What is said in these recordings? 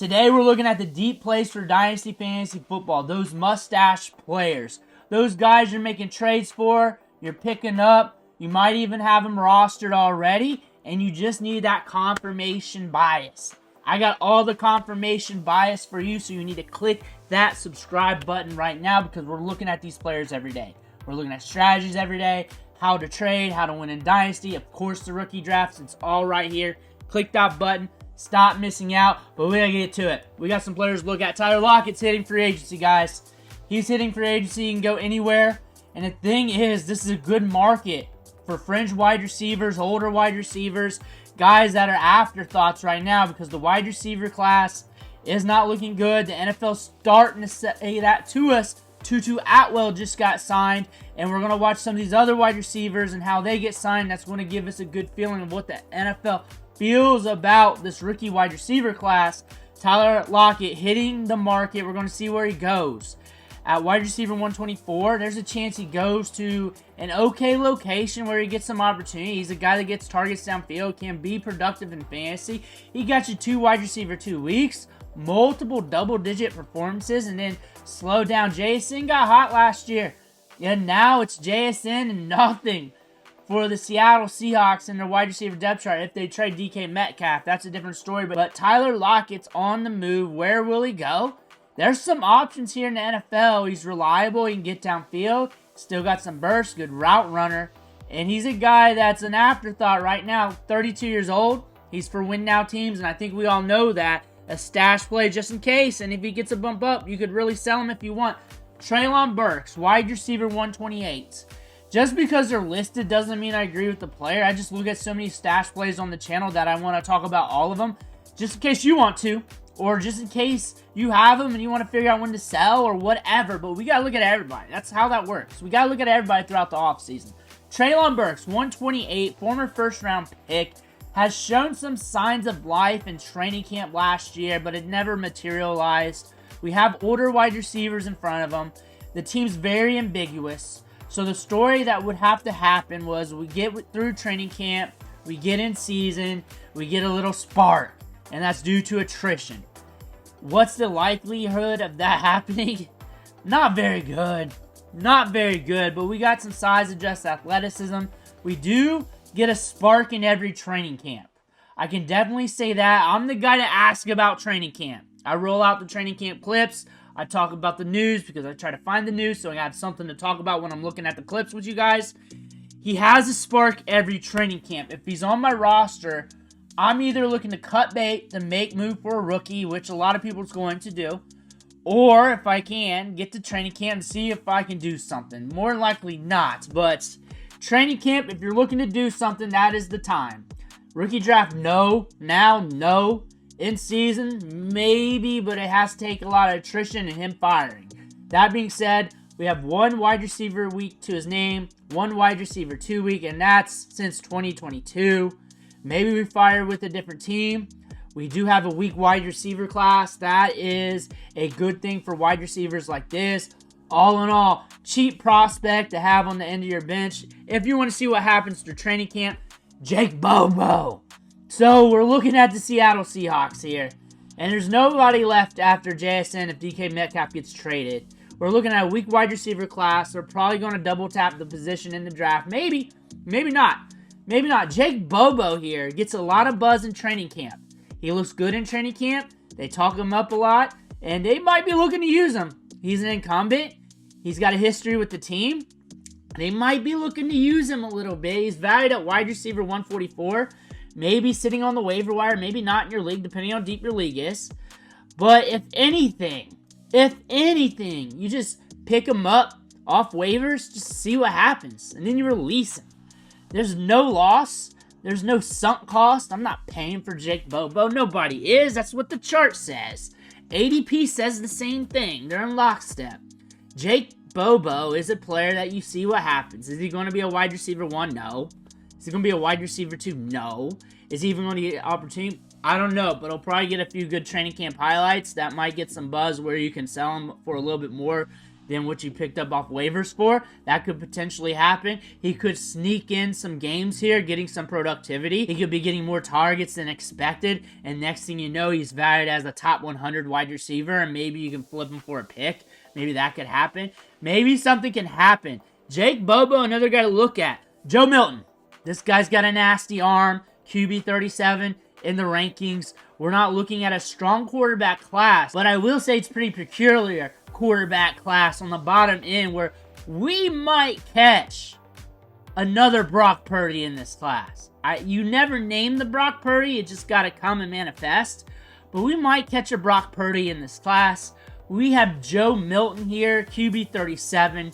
Today we're looking at the deep plays for Dynasty Fantasy Football. Those mustache players. Those guys you're making trades for, you're picking up. You might even have them rostered already, and you just need that confirmation bias. I got all the confirmation bias for you, so you need to click that subscribe button right now because we're looking at these players every day. We're looking at strategies every day, how to trade, how to win in Dynasty, of course the rookie drafts. It's all right here. Click that button. Stop missing out, but we gotta get to it. We got some players to look at. Tyler Lockett's hitting free agency, guys. He's hitting free agency. He can go anywhere. And the thing is, this is a good market for fringe wide receivers, older wide receivers, guys that are afterthoughts right now because the wide receiver class is not looking good. The NFL's starting to say that to us. Tutu Atwell just got signed, and we're going to watch some of these other wide receivers and how they get signed. That's going to give us a good feeling of what the NFL feels about this rookie wide receiver class. Tyler Lockett hitting the market. We're going to see where he goes. At wide receiver 124, there's a chance he goes to an okay location where he gets some opportunity. He's a guy that gets targets downfield, can be productive in fantasy. He got you 2 wide receiver 2 weeks, multiple double-digit performances, and then slow down. JSN got hot last year, and now it's JSN and nothing for the Seattle Seahawks and their wide receiver depth chart. If they trade DK Metcalf, that's a different story. But Tyler Lockett's on the move. Where will he go? There's some options here in the NFL. He's reliable. He can get downfield. Still got some burst. Good route runner. And he's a guy that's an afterthought right now. 32 years old. He's for win now teams, and I think we all know that. A stash play just in case. And if he gets a bump up, you could really sell him if you want. Treylon Burks, wide receiver 128. Just because they're listed doesn't mean I agree with the player. I just look at so many stash plays on the channel that I want to talk about all of them. Just in case you want to. Or just in case you have them and you want to figure out when to sell or whatever. But we got to look at everybody. That's how that works. We got to look at everybody throughout the offseason. Treylon Burks, 128, former first-round pick, has shown some signs of life in training camp last year, but it never materialized. We have older wide receivers in front of him. The team's very ambiguous. So the story that would have to happen was we get through training camp, we get in season, we get a little spark, and that's due to attrition. What's the likelihood of that happening? Not very good. Not very good, but we got some size-adjusted athleticism. We do get a spark in every training camp. I can definitely say that. I'm the guy to ask about training camp. I roll out the training camp clips. I talk about the news because I try to find the news so I got something to talk about when I'm looking at the clips with you guys. He has a spark every training camp. If he's on my roster, I'm either looking to cut bait to make move for a rookie, which a lot of people is going to do, or if I can, get to training camp and see if I can do something. More likely not, but training camp, if you're looking to do something, that is the time. Rookie draft, no. Now, no. In season, maybe, but it has to take a lot of attrition and him firing. That being said, we have 1 wide receiver week to his name, 1 wide receiver 2 week, and that's since 2022. Maybe we fire with a different team. We do have a weak wide receiver class. That is a good thing for wide receivers like this. All in all, cheap prospect to have on the end of your bench. If you want to see what happens through training camp, Jake Bobo. So we're looking at the Seattle Seahawks here. And there's nobody left after JSN if DK Metcalf gets traded. We're looking at a weak wide receiver class. They're probably going to double tap the position in the draft. Maybe. Maybe not. Maybe not. Jake Bobo here gets a lot of buzz in training camp. He looks good in training camp. They talk him up a lot. And they might be looking to use him. He's an incumbent. He's got a history with the team. They might be looking to use him a little bit. He's valued at wide receiver 144. Maybe sitting on the waiver wire. Maybe not in your league, depending on how deep your league is. But if anything, you just pick him up off waivers. Just see what happens. And then you release him. There's no loss. There's no sunk cost. I'm not paying for Jake Bobo. Nobody is. That's what the chart says. ADP says the same thing. They're in lockstep. Jake Bobo is a player that you see what happens. Is he going to be a wide receiver 1? No. Is he going to be a wide receiver 2? No. Is he even going to get an opportunity? I don't know, but he'll probably get a few good training camp highlights. That might get some buzz where you can sell him for a little bit more than what you picked up off waivers for. That could potentially happen. He could sneak in some games here, getting some productivity. He could be getting more targets than expected, and next thing you know, he's valued as a top 100 wide receiver, and maybe you can flip him for a pick. Maybe that could happen. Maybe something can happen. Jake Bobo, another guy to look at. Joe Milton. This guy's got a nasty arm. QB 37 in the rankings. We're not looking at a strong quarterback class, but I will say it's pretty peculiar quarterback class on the bottom end where we might catch another Brock Purdy in this class. You never name the Brock Purdy, it just got to come and manifest, but we might catch a Brock Purdy in this class. We have Joe Milton here, QB 37,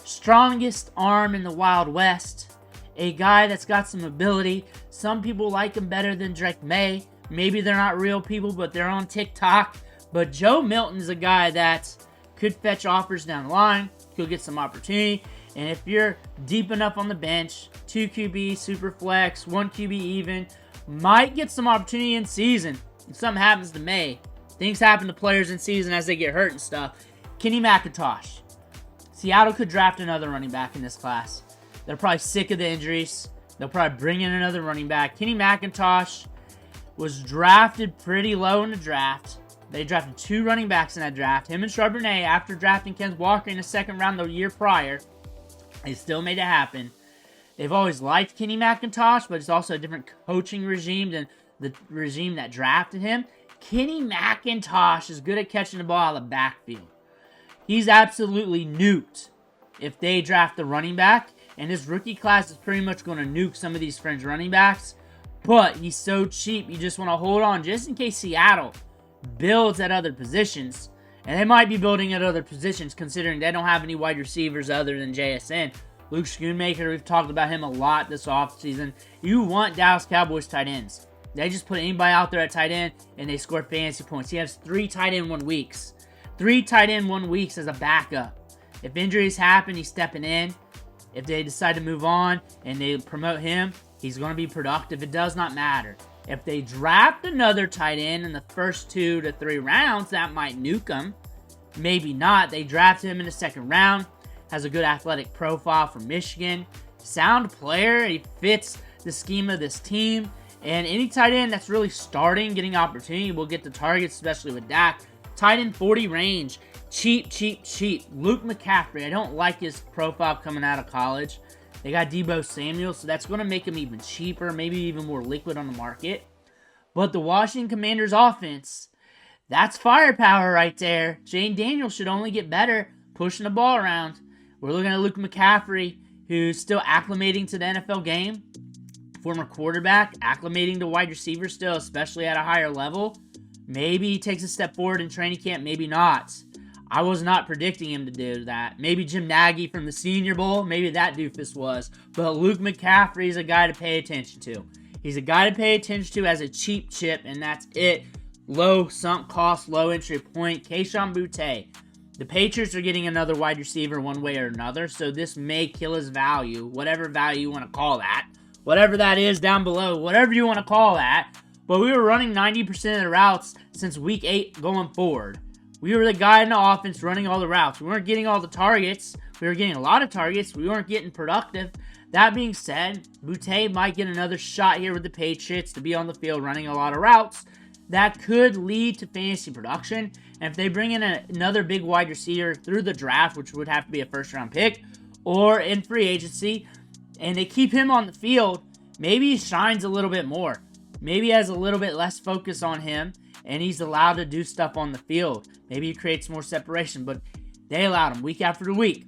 strongest arm in the Wild West, a guy that's got some ability. Some people like him better than Drake May. Maybe they're not real people, but they're on TikTok. But Joe Milton is a guy that could fetch offers down the line, could get some opportunity, and if you're deep enough on the bench, 2 QB, super flex, 1 QB even, might get some opportunity in season. If something happens to May, things happen to players in season as they get hurt and stuff. Kenny McIntosh. Seattle could draft another running back in this class. They're probably sick of the injuries. They'll probably bring in another running back. Kenny McIntosh was drafted pretty low in the draft. They drafted 2 running backs in that draft. Him and Charbonnet, after drafting Kenneth Walker in the second round the year prior, they still made it happen. They've always liked Kenny McIntosh, but it's also a different coaching regime than the regime that drafted him. Kenny McIntosh is good at catching the ball out of the backfield. He's absolutely nuked if they draft the running back, and his rookie class is pretty much going to nuke some of these fringe running backs, but he's so cheap, you just want to hold on just in case Seattle builds at other positions, and they might be building at other positions considering they don't have any wide receivers other than JSN. Luke Schoonmaker, we've talked about him a lot this offseason. You want Dallas Cowboys tight ends. They just put anybody out there at tight end, and they score fantasy points. He has 3 tight end 1 weeks. 3 tight end 1 weeks as a backup. If injuries happen, he's stepping in. If they decide to move on and they promote him, he's going to be productive. It does not matter. If they draft another tight end in the first 2 to 3 rounds, that might nuke him. Maybe not. They draft him in the second round. Has a good athletic profile from Michigan. Sound player. He fits the scheme of this team. And any tight end that's really starting, getting opportunity, will get the targets, especially with Dak. Tight end 40 range. Cheap, cheap, cheap. Luke McCaffrey. I don't like his profile coming out of college. They got Deebo Samuel, so that's going to make him even cheaper, maybe even more liquid on the market. But the Washington Commanders offense, that's firepower right there. Jane Daniels should only get better pushing the ball around. We're looking at Luke McCaffrey, who's still acclimating to the NFL game. Former quarterback, acclimating to wide receiver still, especially at a higher level. Maybe he takes a step forward in training camp, maybe not. I was not predicting him to do that. Maybe Jim Nagy from the Senior Bowl, maybe that doofus was. But Luke McCaffrey is a guy to pay attention to. He's a guy to pay attention to as a cheap chip, and that's it. Low sunk cost, low entry point. Kayshon Boutte. The Patriots are getting another wide receiver one way or another, so this may kill his value, whatever value you want to call that. Whatever that is down below, whatever you want to call that. But we were running 90% of the routes since week 8 going forward. We were the guy in the offense running all the routes. We weren't getting all the targets. We were getting a lot of targets. We weren't getting productive. That being said, Boutte might get another shot here with the Patriots to be on the field running a lot of routes. That could lead to fantasy production. And if they bring in another big wide receiver through the draft, which would have to be a first-round pick, or in free agency, and they keep him on the field, maybe he shines a little bit more. Maybe he has a little bit less focus on him, and he's allowed to do stuff on the field. Maybe he creates more separation, but they allowed him week after week.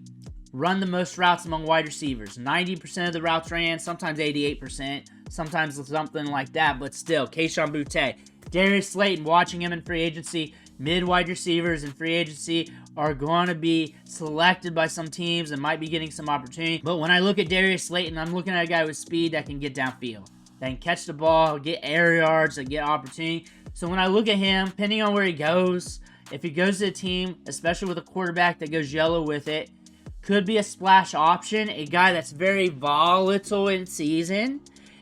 Run the most routes among wide receivers. 90% of the routes ran, sometimes 88%, sometimes something like that, but still, Kayshon Boutte. Darius Slayton, watching him in free agency, mid-wide receivers in free agency are going to be selected by some teams and might be getting some opportunity. But when I look at Darius Slayton, I'm looking at a guy with speed that can get downfield, that can catch the ball, get air yards, and get opportunity. So when I look at him, depending on where he goes, if he goes to a team, especially with a quarterback that goes yellow with it, could be a splash option, a guy that's very volatile in season,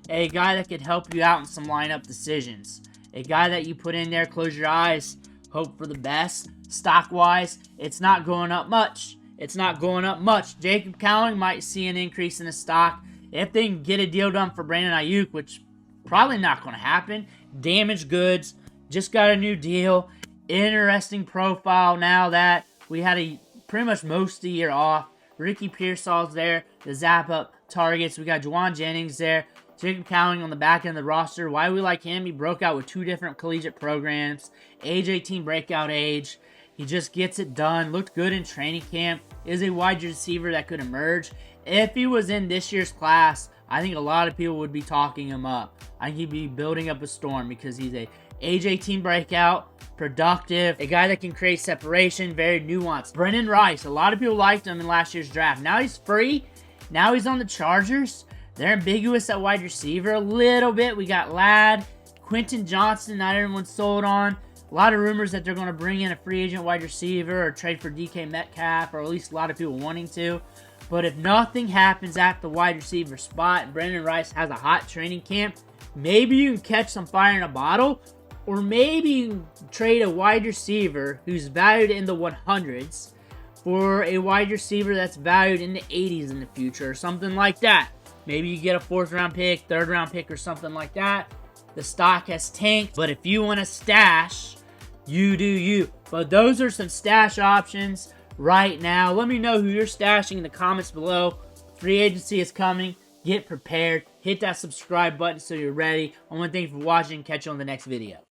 a guy that could help you out in some lineup decisions, a guy that you put in there, close your eyes, hope for the best. Stock-wise, it's not going up much. it's not going up much. Jacob Cowling might see an increase in the stock if they can get a deal done for Brandon Ayuk, which probably not going to happen. Damaged goods, just got a new deal. Interesting profile now that we had pretty much most of the year off. Ricky Pearsall's there to zap up targets. We got Juwan Jennings there. Jacob Cowling on the back end of the roster. Why we like him? He broke out with 2 different collegiate programs. Age 18 breakout age. He just gets it done. Looked good in training camp. Is a wide receiver that could emerge. If he was in this year's class, I think a lot of people would be talking him up. I think he'd be building up a storm because he's a age 18 breakout, productive, a guy that can create separation, very nuanced. Brendan Rice, a lot of people liked him in last year's draft. Now he's free. Now he's on the Chargers. They're ambiguous at wide receiver a little bit. We got Ladd, Quentin Johnson, not everyone's sold on. A lot of rumors that they're going to bring in a free agent wide receiver or trade for DK Metcalf, or at least a lot of people wanting to. But if nothing happens at the wide receiver spot and Brendan Rice has a hot training camp, maybe you can catch some fire in a bottle, or maybe you can trade a wide receiver who's valued in the 100s for a wide receiver that's valued in the 80s in the future, or something like that. Maybe you get a 4th round pick, 3rd round pick, or something like that. The stock has tanked, but if you want to stash, you do you. But those are some stash options right now. Let me know who you're stashing in the comments below. Free agency is coming. Get prepared. Hit that subscribe button so you're ready. I want to thank you for watching. Catch you on the next video.